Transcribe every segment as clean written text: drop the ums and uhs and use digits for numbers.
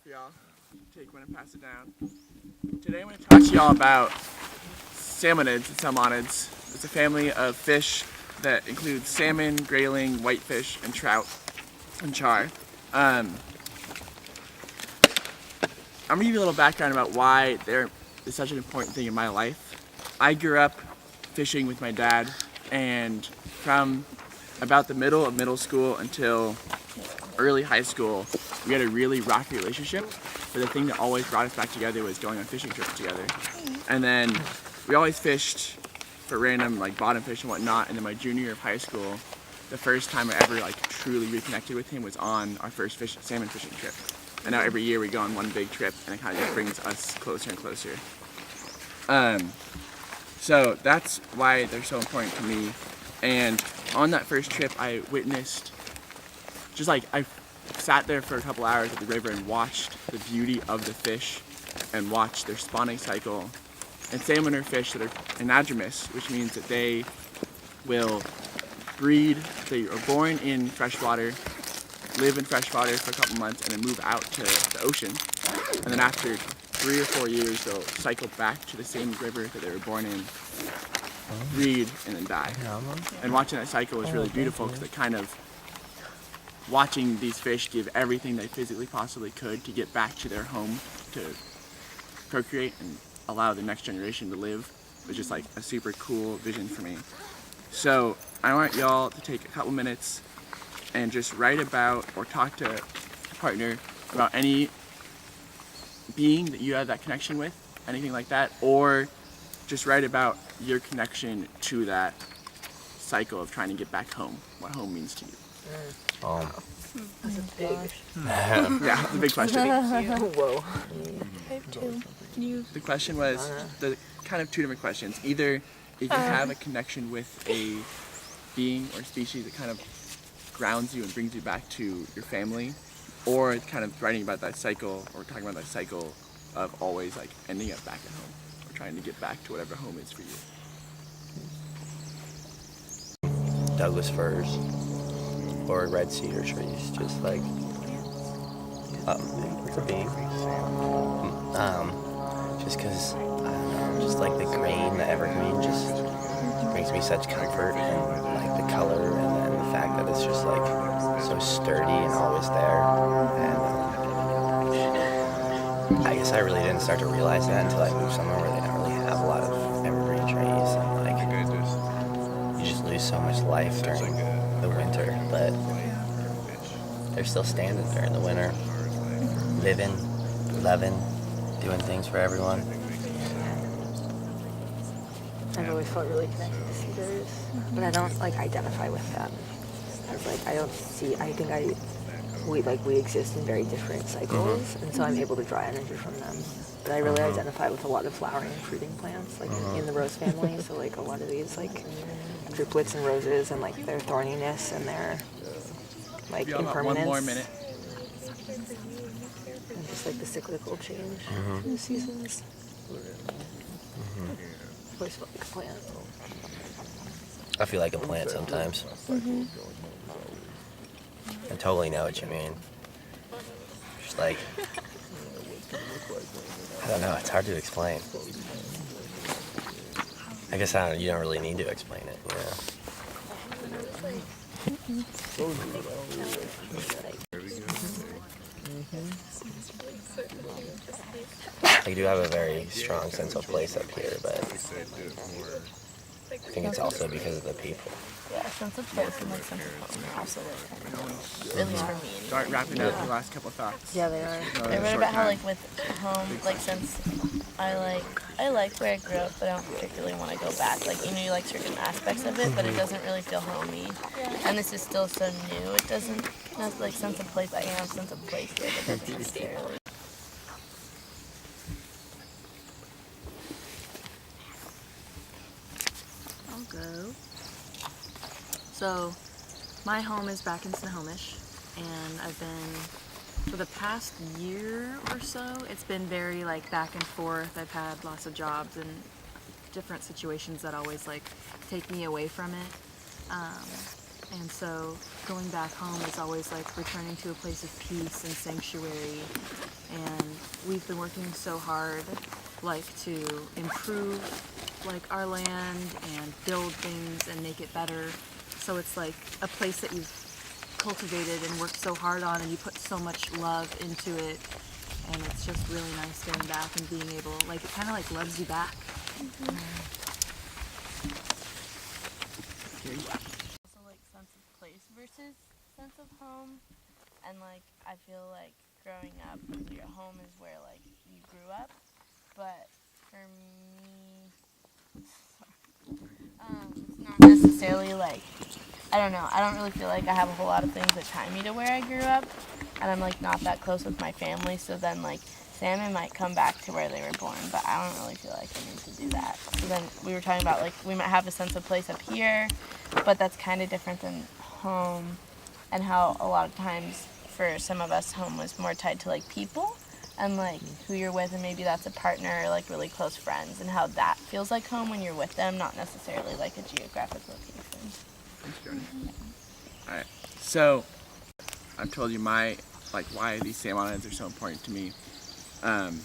for y'all. Take one and pass it down. Today I'm going to talk to y'all about salmonids and salmonids. It's a family of fish that includes salmon, grayling, whitefish, and trout, and char. I'm going to give you a little background about why they're such an important thing in my life. I grew up fishing with my dad, and from about the middle of middle school until early high school, we had a really rocky relationship, but the thing that always brought us back together was going on fishing trips together. And then we always fished for random bottom fish and whatnot, and then my junior year of high school, the first time I ever truly reconnected with him was on our first salmon fishing trip. And now every year we go on one big trip, and it kind of just brings us closer and closer. So that's why they're so important to me. And on that first trip, I witnessed, I sat there for a couple hours at the river and watched the beauty of the fish and watched their spawning cycle. And salmon are fish that are anadromous, which means that they will breed. They are born in freshwater, live in freshwater for a couple months, and then move out to the ocean. And then after 3 or 4 years, they'll cycle back to the same river that they were born in, breed, and then die. And watching that cycle was really beautiful because it kind of, watching these fish give everything they physically possibly could to get back to their home to procreate and allow the next generation to live was just a super cool vision for me. So I want y'all to take a couple minutes and just write about or talk to a partner about any being that you have that connection with, anything like that, or just write about your connection to that cycle of trying to get back home, what home means to you. That's a big. Yeah, it's a big question. Whoa. I have two. The question was the kind of two different questions. Either if you have a connection with a being or species that kind of grounds you and brings you back to your family, or kind of writing about that cycle or talking about that cycle of always ending up back at home or trying to get back to whatever home is for you. Douglas firs or red cedar trees, just it's a being. Just because, I don't know, just the green, the evergreen just brings me such comfort, and the color, and then the fact that it's just so sturdy and always there. And I guess I really didn't start to realize that until I moved somewhere where they don't really have a lot of evergreen trees, and you just lose so much life during the winter, but they're still standing there in the winter, living, loving, doing things for everyone. I've always felt really connected to cedars, but I don't identify with them. I don't see. I think we exist in very different cycles, and so I'm able to draw energy from them. But I really identify with a lot of flowering and fruiting plants, in the rose family. So a lot of these triplets and roses, and their thorniness and their impermanence. One more minute. And just the cyclical change in the seasons. Always felt like a plant. I feel like a plant sometimes. I totally know what you mean. Just I don't know, it's hard to explain. I guess you don't really need to explain it, I do have a very strong sense of place up here, but I think it's also because of the people. Yeah, sense of place and sense of home. Absolutely. At least for me. Start wrapping up the last couple of thoughts. Yeah, they are. I read about how with home, since I like where I grew up, but I don't particularly want to go back. You like certain aspects of it, but it doesn't really feel homey. And this is still so new. It doesn't have sense of place. I have sense of place here, but not necessarily. I'll go. So, my home is back in Snohomish, and I've been, for the past year or so, it's been very back and forth. I've had lots of jobs and different situations that always take me away from it. And so going back home is always returning to a place of peace and sanctuary we've been working so hard, like, to improve, like, our land and build things and make it better. So it's like a place that you've cultivated and worked so hard on, and you put so much love into it, and it's just really nice going back and being able, like, it kind of like loves you back. Also like sense of place versus sense of home, and like I feel like growing up, your home is where like you grew up, but for me, it's not necessarily like, I don't know, I don't really feel like I have a whole lot of things that tie me to where I grew up, and I'm like not that close with my family, so then like salmon might come back to where they were born, but I don't really feel like I need to do that. So then we were talking about like we might have a sense of place up here, but that's kind of different than home, and how a lot of times for some of us home was more tied to like people and like who you're with, and maybe that's a partner or like really close friends, and how that feels like home when you're with them, not necessarily like a geographic location. Thanks, Jody. All right, so I've told you why these salmonids are so important to me. I'm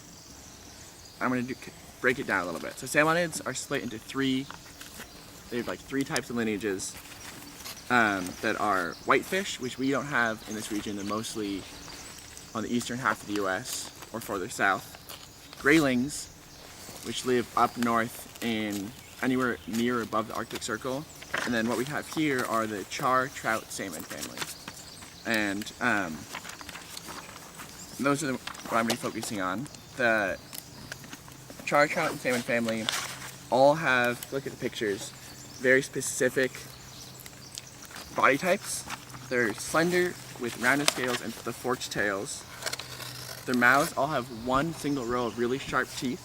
gonna break it down a little bit. So salmonids are split into three. They have like three types of lineages that are whitefish, which we don't have in this region. They're mostly on the eastern half of the U.S. or further south. Graylings, which live up north in anywhere near or above the Arctic Circle. And then what we have here are the char, trout, salmon family. And those are what I'm going to be focusing on. The char, trout, and salmon family all have, look at the pictures, very specific body types. They're slender with rounded scales and the forked tails. Their mouths all have one single row of really sharp teeth,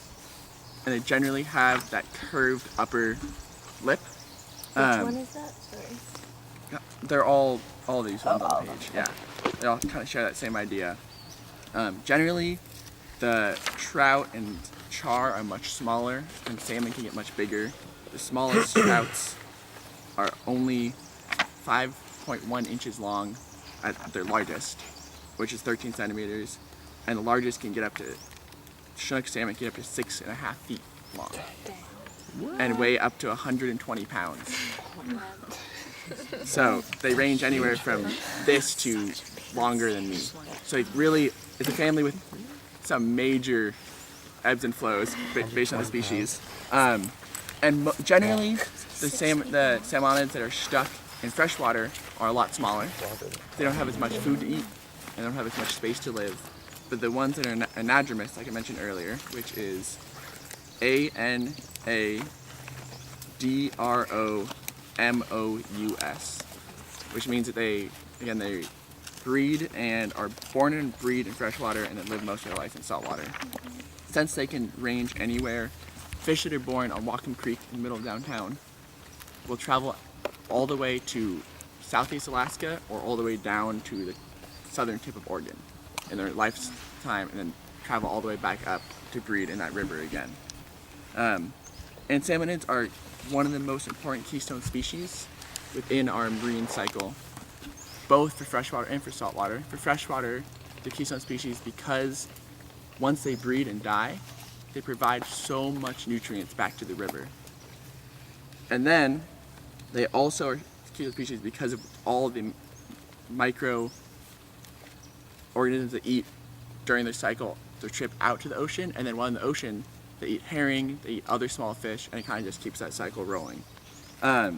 and they generally have that curved upper lip. Which one is that? Sorry. They're all these ones on the page. Yeah, they all kind of share that same idea. Generally, the trout and char are much smaller, and salmon can get much bigger. The smallest trouts are only 5.1 inches long at their largest, which is 13 centimeters, and the largest can get up to, Chinook salmon can get up to 6.5 feet long. And weigh up to 120 pounds. So they range anywhere from this to longer than me. So it really is a family with some major ebbs and flows based on the species. And generally, the salmonids that are stuck in freshwater are a lot smaller. They don't have as much food to eat, and they don't have as much space to live. But the ones that are anadromous, like I mentioned earlier, which is ANADROMOUS, which means that they breed and are born and breed in freshwater and then live most of their life in saltwater. Since they can range anywhere, fish that are born on Whatcom Creek in the middle of downtown will travel all the way to southeast Alaska or all the way down to the southern tip of Oregon in their lifetime, and then travel all the way back up to breed in that river again. And salmonids are one of the most important keystone species within our marine cycle, both for freshwater and for saltwater. For freshwater, the keystone species, because once they breed and die, they provide so much nutrients back to the river. And then they also are keystone species because of all the microorganisms that eat during their cycle, their trip out to the ocean, and then while in the ocean, they eat herring, they eat other small fish, and it kind of just keeps that cycle rolling. The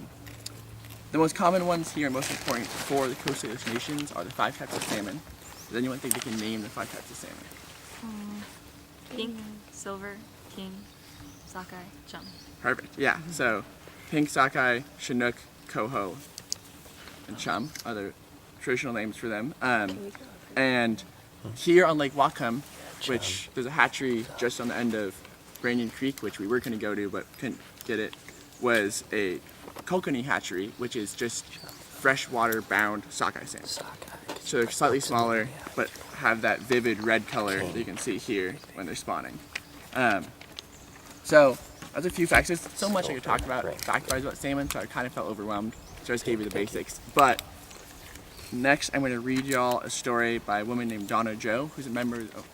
most common ones here, most important for the coastal nations, are the 5 types of salmon. Does anyone think they can name the 5 types of salmon? Pink, silver, king, sockeye, chum. Perfect, yeah. So pink, sockeye, chinook, coho, and chum are the traditional names for them. And here on Lake Whatcom, which there's a hatchery just on the end of Branyon Creek, which we were going to go to but couldn't get it, was a kokanee hatchery, which is just freshwater bound sockeye salmon. So they're slightly smaller, but have that vivid red color that you can see here when they're spawning. So that's a few facts. There's so much I could talk about, fact-wise about salmon, so I kind of felt overwhelmed. So I just gave you the basics. But next, I'm going to read y'all a story by a woman named Donna Jo, who's a member of,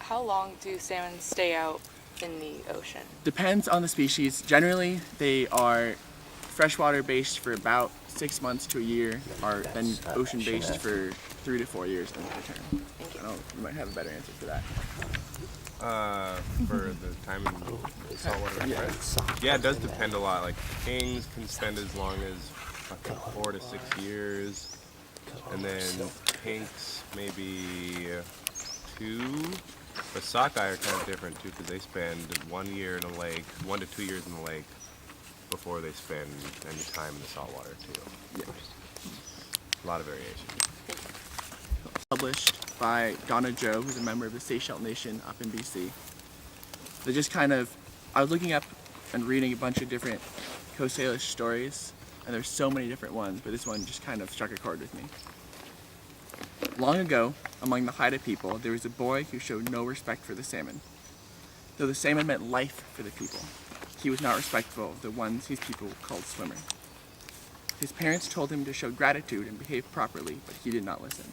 how long do salmon stay out in the ocean? Depends on the species. Generally, they are freshwater based for about 6 months to a year, or then ocean based for 3 to 4 years and return. Thank you. I don't, you might have a better answer for that. For the time in the saltwater. Yeah. Yeah, it does depend a lot. Like kings can spend as long as fucking 4 to 6 years, and then pinks maybe 2. But sockeye are kind of different too, because they spend 1 year in a lake, 1 to 2 years in the lake before they spend any time in the saltwater too. Yeah. A lot of variation. Published by Donna Joe, who's a member of the Seychelles Nation up in BC. They just kind of, I was looking up and reading a bunch of different Coast Salish stories, and there's so many different ones, but this one just kind of struck a chord with me. Long ago, among the Haida people, there was a boy who showed no respect for the salmon. Though the salmon meant life for the people, he was not respectful of the ones his people called swimmer. His parents told him to show gratitude and behave properly, but he did not listen.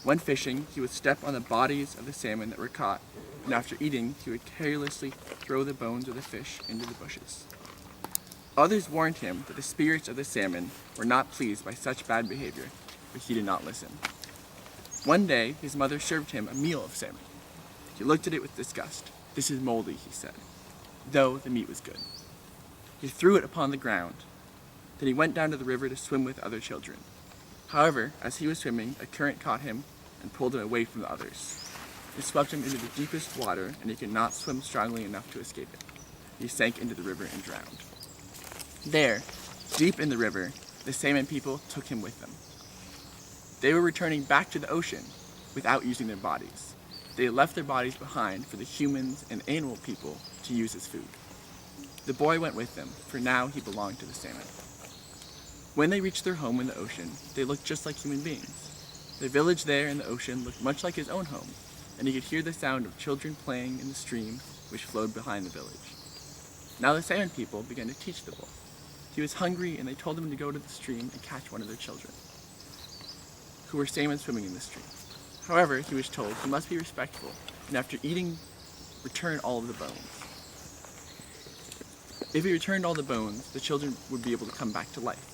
When fishing, he would step on the bodies of the salmon that were caught, and after eating, he would carelessly throw the bones of the fish into the bushes. Others warned him that the spirits of the salmon were not pleased by such bad behavior, but he did not listen. One day, his mother served him a meal of salmon. He looked at it with disgust. "This is moldy," he said, though the meat was good. He threw it upon the ground. Then he went down to the river to swim with other children. However, as he was swimming, a current caught him and pulled him away from the others. It swept him into the deepest water, and he could not swim strongly enough to escape it. He sank into the river and drowned. There, deep in the river, the salmon people took him with them. They were returning back to the ocean without using their bodies. They left their bodies behind for the humans and animal people to use as food. The boy went with them, for now he belonged to the salmon. When they reached their home in the ocean, they looked just like human beings. The village there in the ocean looked much like his own home, and he could hear the sound of children playing in the stream which flowed behind the village. Now the salmon people began to teach the boy. He was hungry, and they told him to go to the stream and catch one of their children, who were salmon swimming in the stream. However, he was told he must be respectful, and after eating, return all of the bones. If he returned all the bones, the children would be able to come back to life.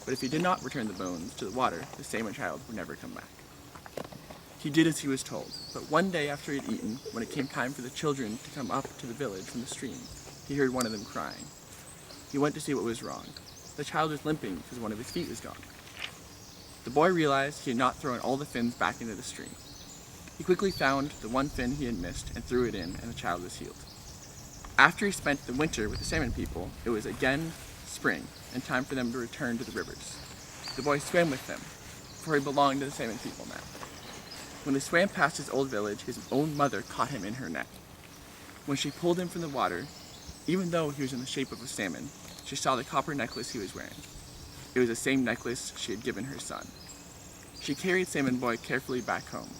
But if he did not return the bones to the water, the salmon child would never come back. He did as he was told, but one day after he had eaten, when it came time for the children to come up to the village from the stream, he heard one of them crying. He went to see what was wrong. The child was limping because one of his feet was gone. The boy realized he had not thrown all the fins back into the stream. He quickly found the one fin he had missed and threw it in, and the child was healed. After he spent the winter with the salmon people, it was again spring, and time for them to return to the rivers. The boy swam with them, for he belonged to the salmon people now. When they swam past his old village, his own mother caught him in her net. When she pulled him from the water, even though he was in the shape of a salmon, she saw the copper necklace he was wearing. It was the same necklace she had given her son. She carried Salmon Boy carefully back home.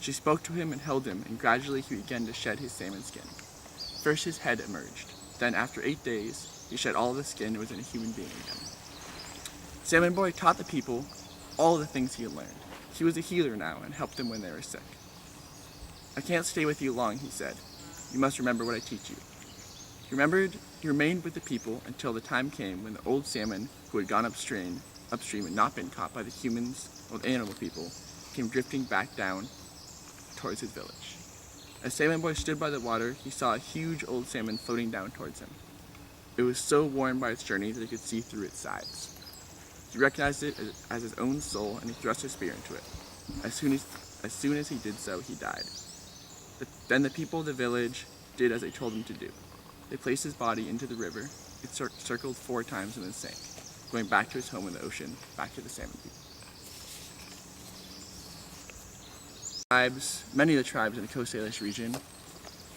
She spoke to him and held him, and gradually he began to shed his salmon skin. First his head emerged. Then, after 8 days, he shed all of the skin and was in a human being again. Salmon Boy taught the people all the things he had learned. He was a healer now and helped them when they were sick. "I can't stay with you long," he said. "You must remember what I teach you." He remained with the people until the time came when the old salmon who had gone upstream and not been caught by the humans or the animal people came drifting back down towards his village. As Salmon Boy stood by the water, he saw a huge old salmon floating down towards him. It was so worn by its journey that he could see through its sides. He recognized it as his own soul, and he thrust his spear into it. As soon as he did so, he died. Then the people of the village did as they told him to do. They placed his body into the river. It circled 4 times and then sank, going back to his home in the ocean, back to the salmon people. Many of the tribes in the Coast Salish region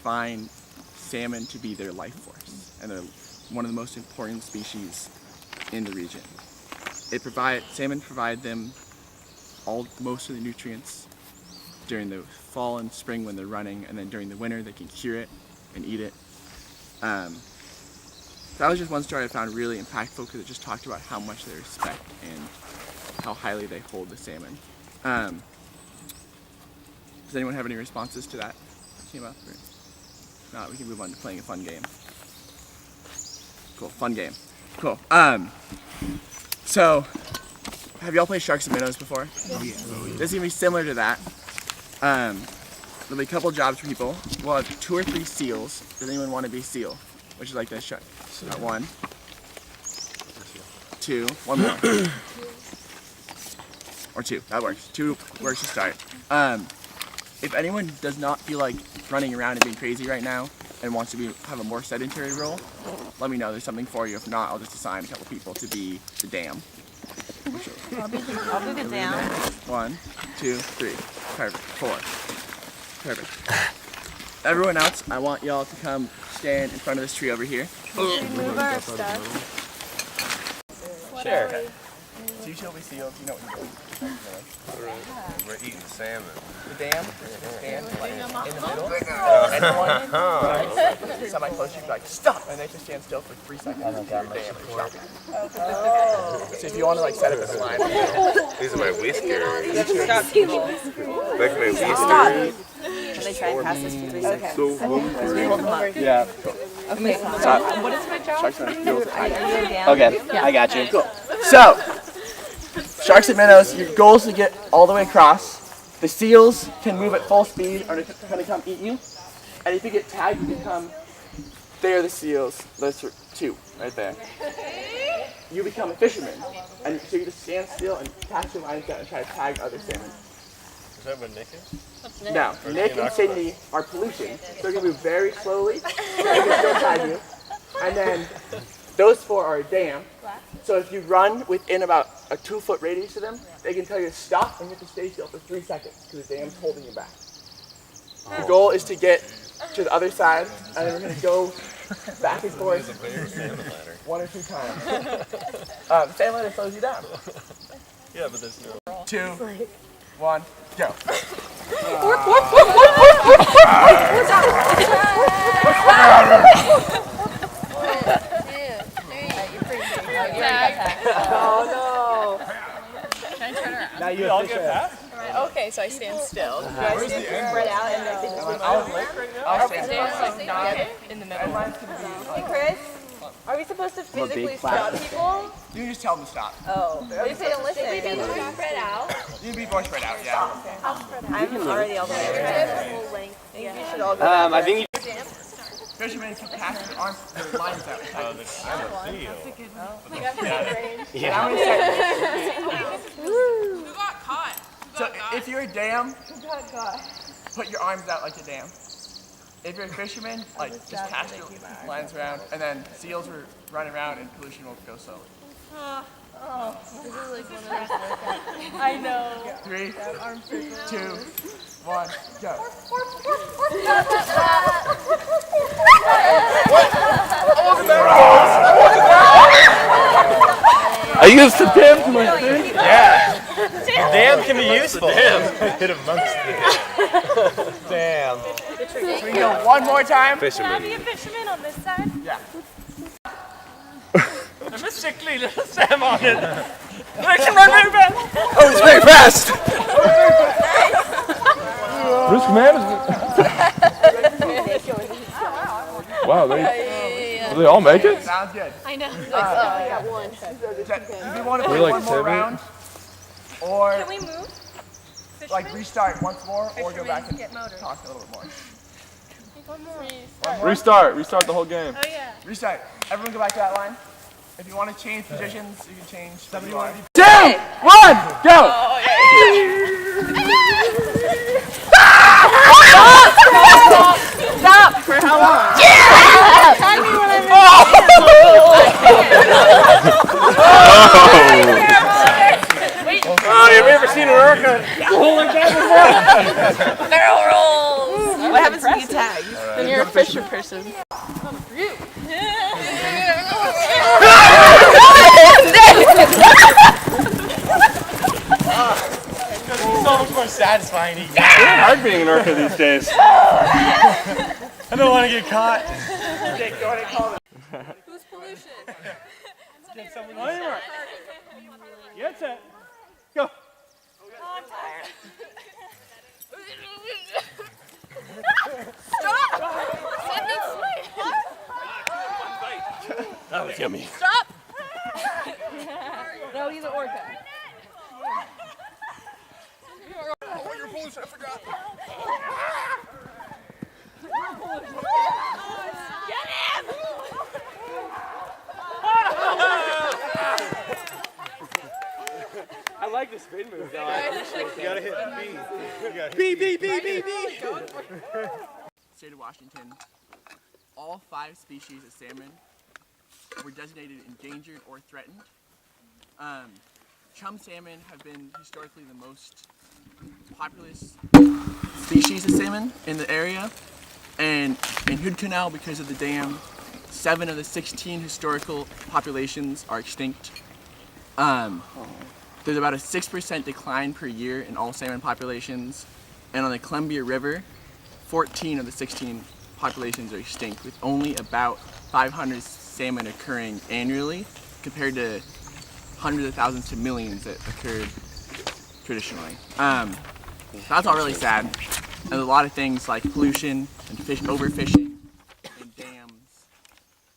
find salmon to be their life force, and they're one of the most important species in the region. Salmon provide them most of the nutrients during the fall and spring when they're running, and then during the winter they can cure it and eat it. That was just one story I found really impactful because it just talked about how much they respect and how highly they hold the salmon. Does anyone have any responses to that? came up? Or not? We can move on to playing a fun game. Cool, fun game. Cool. So, have y'all played Sharks and Minnows before? Oh yeah. This is gonna be similar to that. There'll be a couple jobs for people. We'll have 2 or 3 seals. Does anyone want to be seal? Which is like this shark. 1, 2, 1 more. Or 2, that works. 2 works to start. If anyone does not feel like running around and being crazy right now and wants to have a more sedentary role, let me know. There's something for you. If not, I'll just assign a couple people to be the dam. I'll be the dam. 1, 2, 3. Perfect. 4. Perfect. Everyone else, I want y'all to come stand in front of this tree over here. Move our stuff. Sure. It's usually seals. You know what you're doing. We're eating salmon. The dam, stand like in the middle. Anyone semi-close, you can be like, stop! And they just stand still for 3 seconds. You're dam, or you're stopping. So if you want to like set up a line. These are my whiskers. Like my Stop. whiskers. Can they try and pass this for 3 seconds? So Yeah. Okay. What is my job? Sharks and Minnows. Are you a dam? Okay, I got you. Cool. So, Sharks and Minnows, your goal is to get all the way across. The seals can move at full speed or they're going to come eat you. And if you get tagged, you become, they're the seals. Those are 2 right there. You become a fisherman. And so you just stand still and cast your lines down and try to tag other salmon. Is that what Nick is? Now, Nick and Sydney are pollution. So they're going to move very slowly. So they can still tag you. And then those 4 are a dam. So if you run within about a 2-foot radius of them, they can tell you to stop and you have to stay still for 3 seconds because the dam's holding you back. The goal is to get to the other side, and then we're going to go back and forth 1 or 2 times. The salmon ladder slows you down. Yeah, but there's no. 2, 1, go. Oh Now you all get that? Okay, so I stand still. no. Guys spread out and like they just move I'll over. stand In the middle. Hey Chris, are we supposed to physically stop people? You can just tell them to stop. Oh. What if they don't listen? Spread out. You can be more spread out, yeah. I'm already all the way over. I think we should all go back. I think Fishermen can cast their arms, their lines out. I'm a seal. How many seconds? Who got caught? So if you're a dam, put your arms out like a dam. If you're a fisherman, like just cast your lines around, and then seals will run around and pollution will go slowly. I know. 3, 2, 1, go. I used to dam to my thing. Yeah. Dam can be useful. Hit amongst the dam. So we go 1 more time. Fisherman. Be a fisherman on this side. Yeah. There's a sickly little Sam on it. I can run very fast. Oh, it's very fast. Bruce Command is. Wow, do they all make it? Sounds good. I know. I got one. If you want to play We're like 1 more 7. round, or Can we move? like restart once more, or go back and Get motor. talk a little bit more. One more. Restart the whole game. Oh yeah. Restart. Everyone go back to that line. If you want to change positions, you can change. 2, 1, go! Stop! For how long? Tag me when I'm Oh, have you ever seen an orca roll like that before? barrel rolls. What happens when you get tagged? Then you're a fisher person. It's so much more satisfying. It's hard being an orca these days. I don't want to get caught. Who's pollution? Get someone Get set. Go. Oh, I'm tired. That was yummy. Stop! No, he's an orca. I like the spin move though. I appreciate that. You gotta hit B. B. State of Washington, all 5 species of salmon were designated endangered or threatened. Chum salmon have been historically the most populous species of salmon in the area, and in Hood Canal, because of the dam, 7 of the 16 historical populations are extinct. There's about a 6% decline per year in all salmon populations, and on the Columbia River, 14 of the 16 populations are extinct, with only about 500 salmon occurring annually, compared to hundreds of thousands to millions that occurred traditionally. That's all really sad. And a lot of things like pollution and overfishing and dams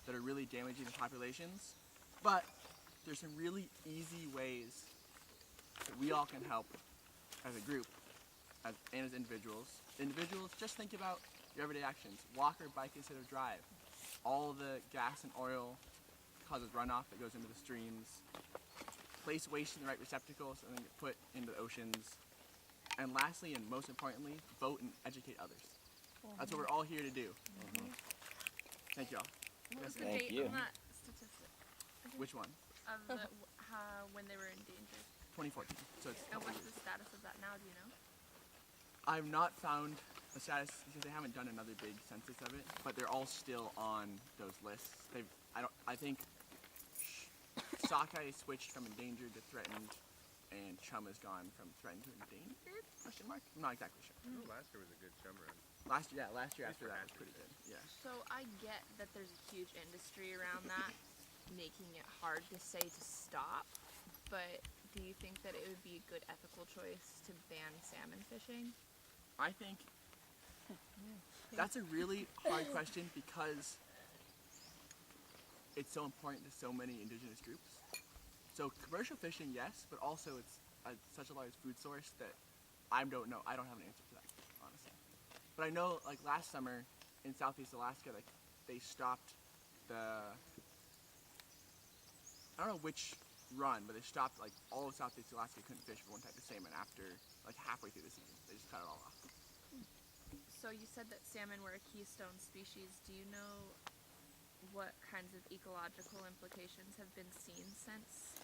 that are really damaging the populations. But there's some really easy ways that we all can help as a group and as individuals. Individuals, just think about your everyday actions. Walk or bike instead of drive. All the gas and oil causes runoff that goes into the streams. Place waste in the right receptacles and then get put into the oceans. And lastly, and most importantly, vote and educate others. That's what we're all here to do. Thank you all. What was the Thank date you. on that statistic? Which one? Of when they were endangered? 2014. So it's And what's the status of that now, do you know? I've not found a status because they haven't done another big census of it, but they're all still on those lists. I think sockeye switched from endangered to threatened, and chum has gone from threatened to endangered? Question mark? I'm not exactly sure. Last year was a good chum run. Last year after that was pretty good. Yeah. So I get that there's a huge industry around that, making it hard to say to stop, but do you think that it would be a good ethical choice to ban salmon fishing? I think that's a really hard question because it's so important to so many indigenous groups. So commercial fishing, yes, but also it's such a large food source that I don't know. I don't have an answer to that, honestly. But I know, like last summer in Southeast Alaska, like they stopped I don't know which run, but they stopped like all of Southeast Alaska couldn't fish for one type of salmon after like halfway through the season. They just cut it all off. So you said that salmon were a keystone species. Do you know what kinds of ecological implications have been seen since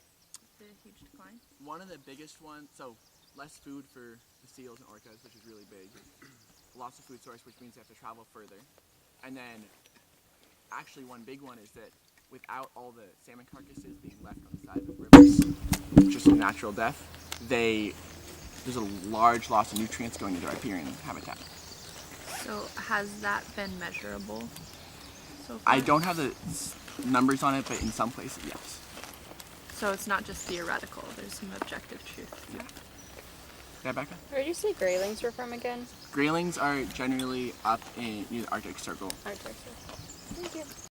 the huge decline? One of the biggest ones, so less food for the seals and orcas, which is really big. Loss of food source, which means they have to travel further. And then actually one big one is that without all the salmon carcasses being left on the side of rivers, just a natural death, there's a large loss of nutrients going into riparian habitat. So has that been measurable so far? I don't have the numbers on it, but in some places, yes. So it's not just theoretical, there's some objective truth. Yeah. Yeah, Becca? Where did you say graylings were from again? Graylings are generally up in near the Arctic Circle. Arctic. Thank you.